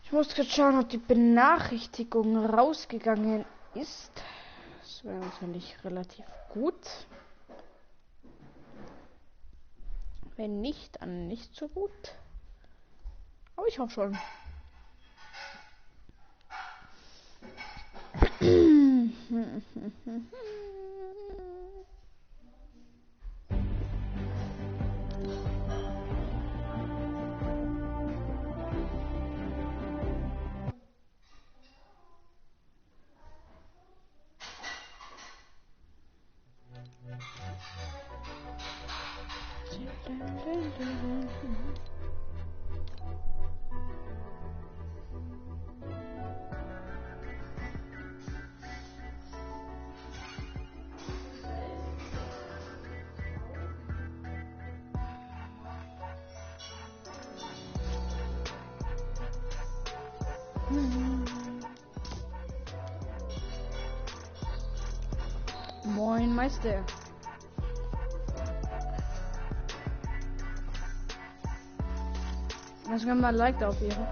Ich muss gerade schauen, ob die Benachrichtigung rausgegangen ist. Das wäre natürlich relativ gut. Wenn nicht, dann nicht so gut. Aber ich hoffe schon. Moin Meister. Lass mir mal ein Like da auf ihre.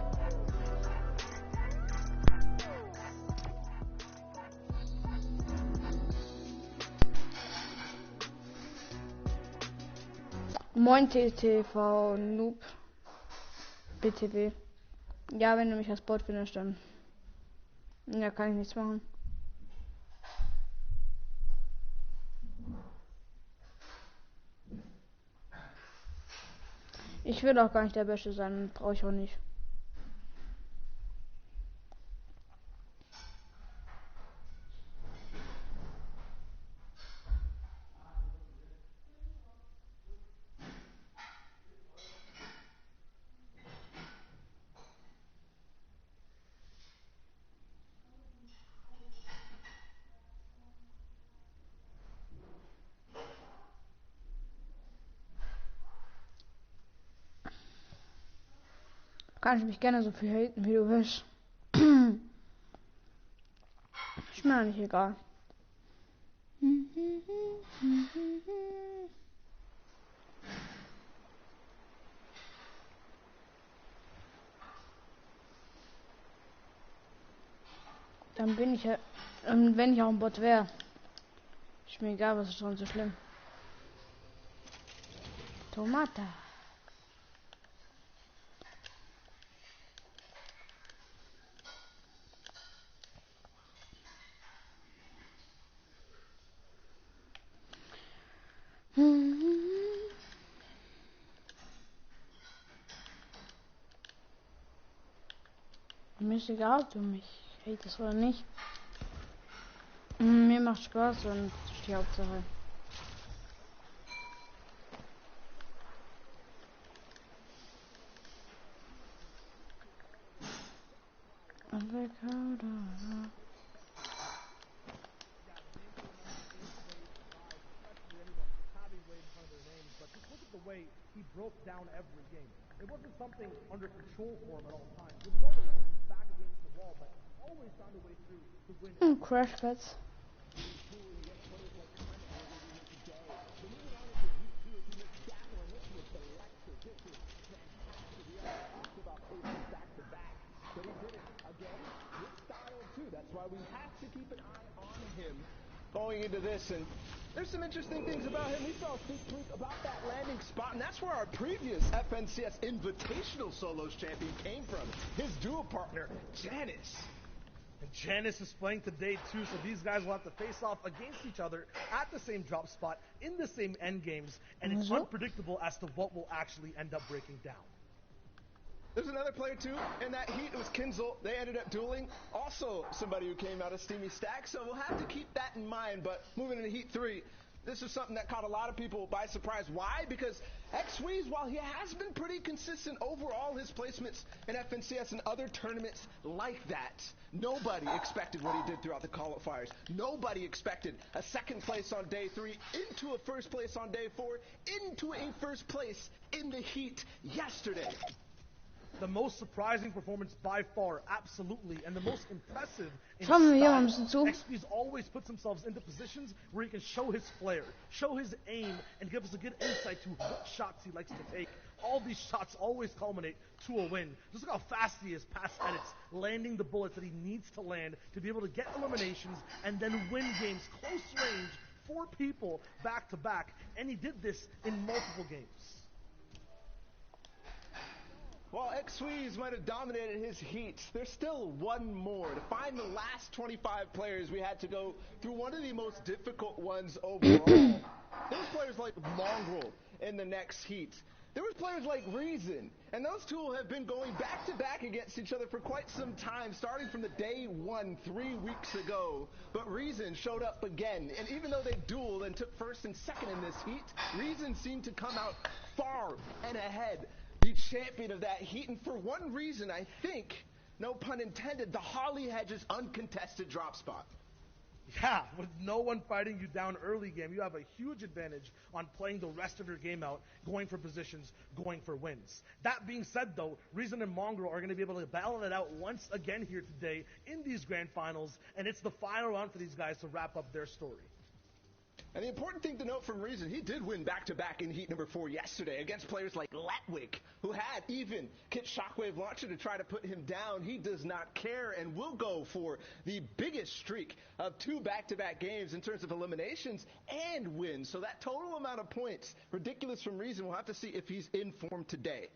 Moin TTV Noob. BTW. Ja, wenn du mich als Bot findest, dann. Ja, kann ich nichts machen. Ich will auch gar nicht der Beste sein, brauche ich auch nicht. Kannst mich gerne so viel haten, wie du willst. Ist mir nicht egal. Dann bin ich ja, wenn ich auch ein Bot wäre. Ist mir egal, was ist schon so schlimm. Tomate. Mir ist egal, ob du mich hatest oder nicht. Mir macht Spaß und das ist die Hauptsache. He broke down every game. It wasn't something under control for him at all times. It was always back against the wall, but always found a way through to win. Crash pads. That's why we have to keep an eye on him going into this, and there's some interesting things about him. We saw a sneak peek about that landing spot, and that's where our previous FNCS Invitational Solos champion came from. His duo partner, Janice. And Janice is playing today too, so these guys will have to face off against each other at the same drop spot, in the same end games, and it's unpredictable as to what will actually end up breaking down. There's another player too in that heat. It was Kinzel. They ended up dueling. Also somebody who came out of Steamy Stack. So we'll have to keep that in mind. But moving into Heat 3, this is something that caught a lot of people by surprise. Why? Because X-Weeze, while he has been pretty consistent overall, his placements in FNCS and other tournaments like that, nobody expected what he did throughout the qualifiers. Nobody expected a second place on day 3, into a first place on day 4, into a first place in the Heat yesterday. The most surprising performance by far, absolutely, and the most impressive in style. XP's always puts themselves into positions where he can show his flair, show his aim, and give us a good insight to what shots he likes to take. all these shots always culminate to a win. Just look how fast he is past edits, landing the bullets that he needs to land to be able to get eliminations and then win games close range, 4 people back to back, and he did this in multiple games. While X-Sweeze might have dominated his heat, there's still one more. To find the last 25 players, we had to go through one of the most difficult ones overall. There was players like Mongrel in the next heat. There was players like Reason, and those two have been going back-to-back against each other for quite some time, starting from the day one 3 weeks ago. But Reason showed up again, and even though they dueled and took first and second in this heat, Reason seemed to come out far and ahead, the champion of that heat. And for one reason, I think, no pun intended, the Holly Hedges uncontested drop spot. Yeah, with no one fighting you down early game, you have a huge advantage on playing the rest of your game out, going for positions, going for wins. That being said, though, Reason and Mongrel are going to be able to battle it out once again here today in these grand finals, and it's the final round for these guys to wrap up their story. And the important thing to note from Reason, he did win back-to-back in heat number 4 yesterday against players like Letwick, who had even Kit Shockwave Launcher to try to put him down. He does not care and will go for the biggest streak of 2 back-to-back games in terms of eliminations and wins. So that total amount of points, ridiculous from Reason, we'll have to see if he's in form today.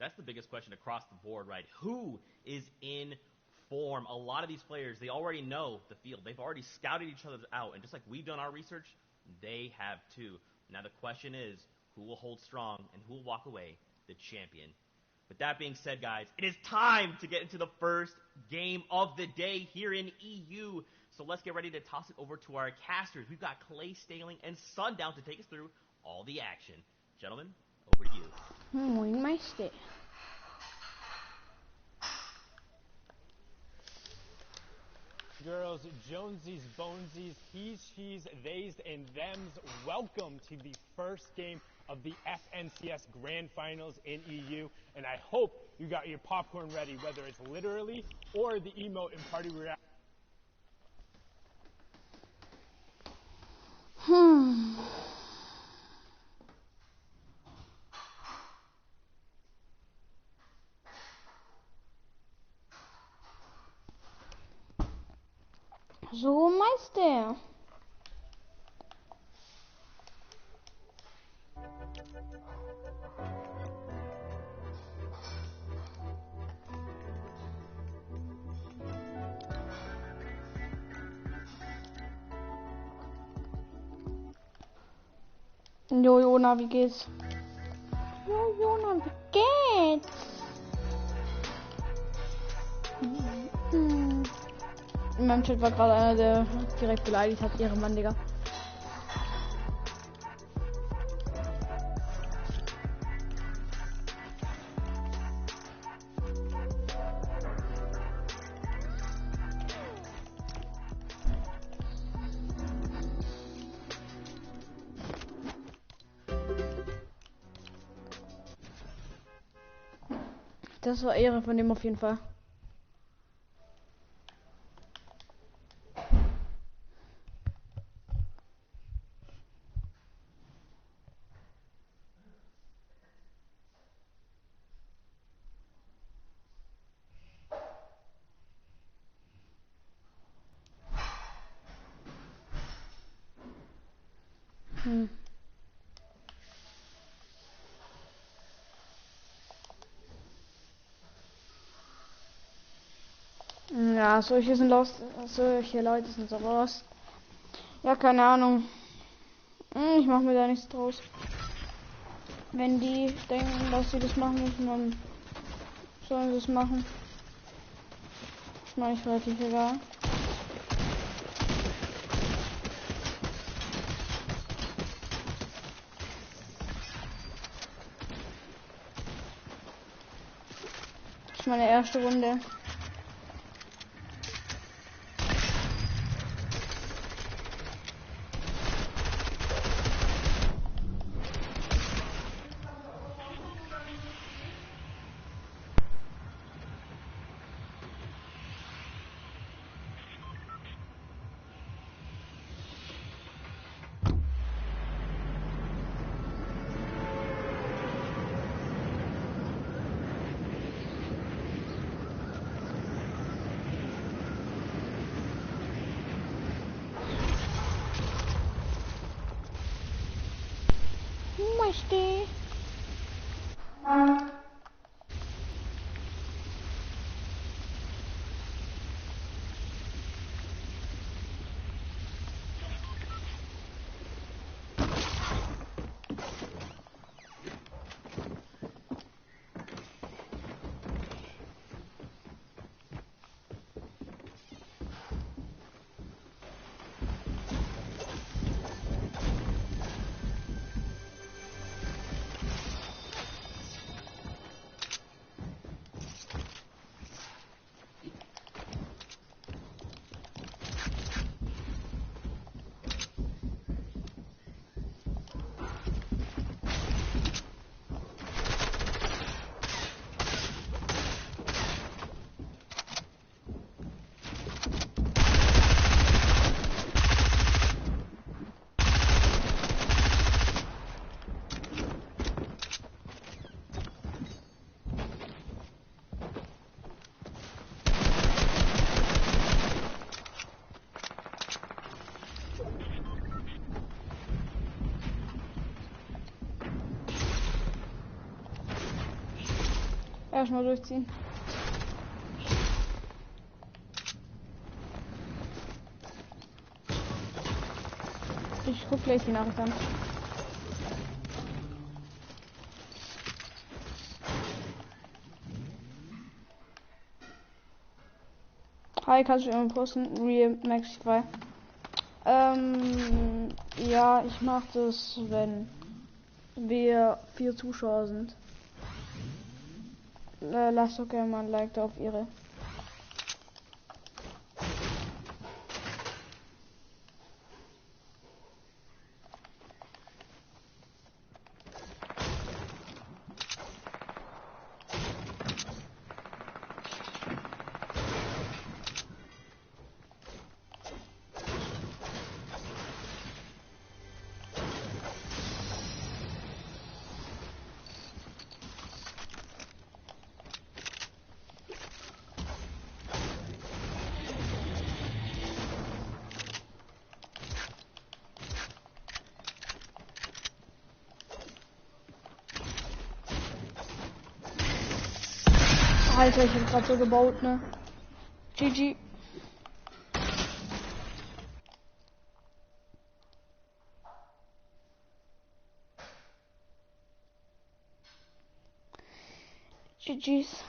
That's the biggest question across the board, right? Who is in form? A lot of these players, they already know the field. They've already scouted each other out, and just like we've done our research, they have too. Now the question is, who will hold strong and who will walk away the champion? With that being said, guys, it is time to get into the first game of the day here in EU. So let's get ready to toss it over to our casters. We've got Clay Staling and Sundown to take us through all the action. Gentlemen, over to you. Muy Meister. Girls, Jonesies, Bonesies, he's, she's, theys, and thems, welcome to the first game of the FNCS Grand Finals in EU, and I hope you got your popcorn ready, whether it's literally or the emote and party reaction. So, Meister. Jo, Jona, wie geht's? Jo, Jona, wie geht's? In meinem Chat war gerade einer, der direkt beleidigt hat, ihre Mann, Digga. Das war Ehre von dem auf jeden Fall. Ja, solche sind lost, solche Leute sind so lost. Ja, keine Ahnung. Ich mache mir da nichts draus. Wenn die denken, dass sie das machen müssen, dann sollen sie es machen. Ist mir eigentlich relativ egal. Das ist meine erste Runde. die. Erstmal durchziehen. Ich guck gleich die Nachricht an. Hi, kannst du immer posten? Real Maxify. Ja, ich mach das, wenn wir 4 Zuschauer sind. Lasst doch gerne mal ein Like da auf ihre. Alter, ich hab grad so gebaut, ne? GG. GG's.